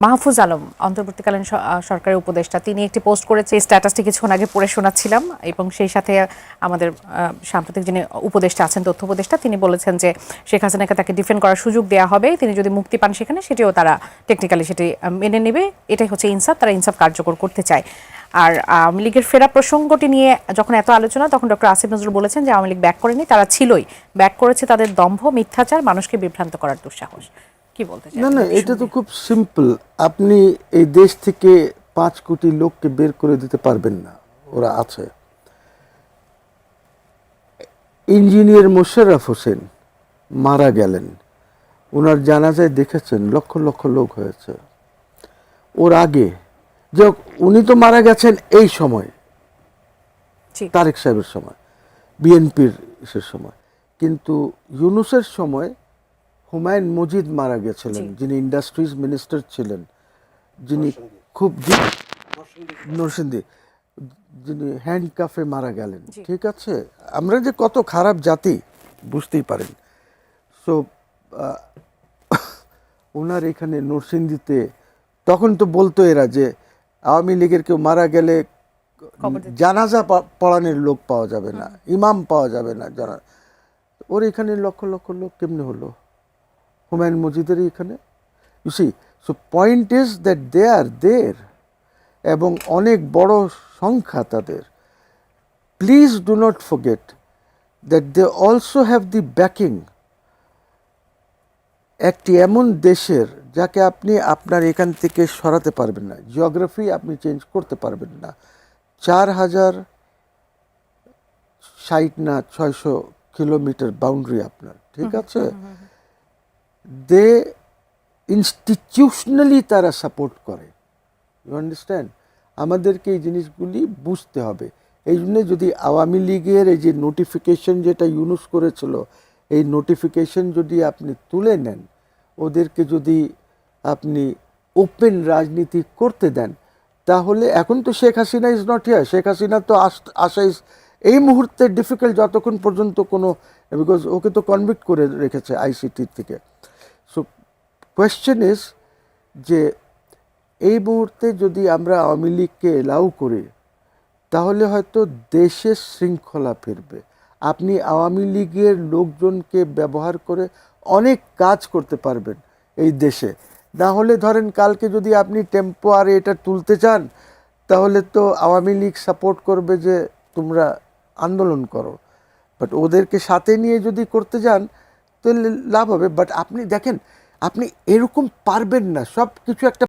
মাহফুজ আলম অন্তর্বর্তীকালীন সরকারের উপদেষ্টা, তিনি একটি পোস্ট করেছে, স্ট্যাটাসটি কিছুক্ষণ আগে পড়ে শোনাচ্ছিলাম, এবং সেই সাথে আমাদের সাম্প্রতিক যিনি উপদেষ্টা আছেন, তথ্য উপদেষ্টা, তিনি বলেছেন যে শেখ হাসিনাকে তাকে ডিফেন্ড করার সুযোগ দেওয়া হবে, তিনি যদি মুক্তি পান সেখানে সেটিও তারা টেকনিক্যালি সেটি মেনে নেবে, এটাই হচ্ছে ইনসাফ, তারা ইনসাফ কার্যকর করতে চায়। আর আওয়ামী লীগের ফেরা প্রসঙ্গটি নিয়ে যখন এত আলোচনা, তখন ডক্টর আসিফ নজরুল বলেছেন যে আওয়ামী লীগ ব্যাক করেনি, তারা ছিলই, ব্যাক করেছে তাদের দম্ভ, মিথ্যাচার, মানুষকে বিভ্রান্ত করার দুঃসাহস। কি বলতে চাই? না না, এটা তো খুব সিম্পল। আপনি এই দেশ থেকে 5 কোটি লোককে বের করে দিতে পারবেন না, ওরা আছে। ইঞ্জিনিয়ার মোশাররফ হোসেন মারা গেলেন, ওনার জানাজায় দেখেছেন লক্ষ লক্ষ লোক হয়েছে। ওর আগে যে উনি তো মারা গেছেন এই সময়, তারেক সাহেবের সময়, বিএনপির সময়, কিন্তু ইউনূসের সময় হুমায়ুন মজিদ মারা গেছিলেন, যিনি ইন্ডাস্ট্রিজ মিনিস্টার ছিলেন, যিনি খুব নরসিংদী, যিনি হ্যান্ডকাফে মারা গেলেন। ঠিক আছে, আমরা যে কত খারাপ জাতি বুঝতেই পারেন। সো ওনার এখানে নরসিংদীতে তখন তো বলতো এরা যে আওয়ামী লীগের কেউ মারা গেলে জানাজা পড়ানোর লোক পাওয়া যাবে না, ইমাম পাওয়া যাবে না। যারা ওর এখানে লক্ষ লক্ষ লোক কেমনে হলো হুমায়ুন মজিদের এখানে? You see, so point is that they are there, এবং অনেক বড় সংখ্যা তাদের। Please do not forget that they also have the backing একটি এমন দেশের যাকে আপনি আপনার এখান থেকে সরাতে পারবেন না, জিওগ্রাফি আপনি চেঞ্জ করতে পারবেন না। 4060 না 600 কিলোমিটার বাউন্ডারি আপনার, ঠিক আছে? দে ইনস্টিটিউশনালি তারা সাপোর্ট করে, ইউ আন্ডারস্ট্যান্ড? আমাদেরকে এই জিনিসগুলি বুঝতে হবে। এই জন্য যদি আওয়ামী লীগের এই যে নোটিফিকেশন যেটা ইউনূস করেছিল, এই নোটিফিকেশন যদি আপনি তুলে নেন, ওদেরকে যদি আপনি ওপেন রাজনীতি করতে দেন, তাহলে এখন তো Sheikh Hasina is not here, Sheikh Hasina তো আসা ইজ এই মুহূর্তে ডিফিকাল্ট, যতক্ষণ পর্যন্ত কোনো, বিকজ ওকে তো কনভিক্ট করে রেখেছে আইসিটি থেকে। সো কোয়েশ্চেন ইজ যে এই মুহূর্তে যদি আমরা আওয়ামী লীগকে এলাউ করি, তাহলে হয়তো দেশের শৃঙ্খলা ফিরবে। আপনি আওয়ামী লীগের লোকজনকে ব্যবহার করে অনেক কাজ করতে পারবেন এই দেশে। না হলে ধরেন কালকে যদি আপনি টেম্পো আর এটা তুলতে চান, তাহলে তো আওয়ামী লীগ সাপোর্ট করবে যে তোমরা আন্দোলন করো, বাট ওদেরকে সাথে নিয়ে যদি করতে যান তাহলে লাভ হবে। বাট আপনি দেখেন, আপনি এরকম পারবেন না, সব কিছু একটা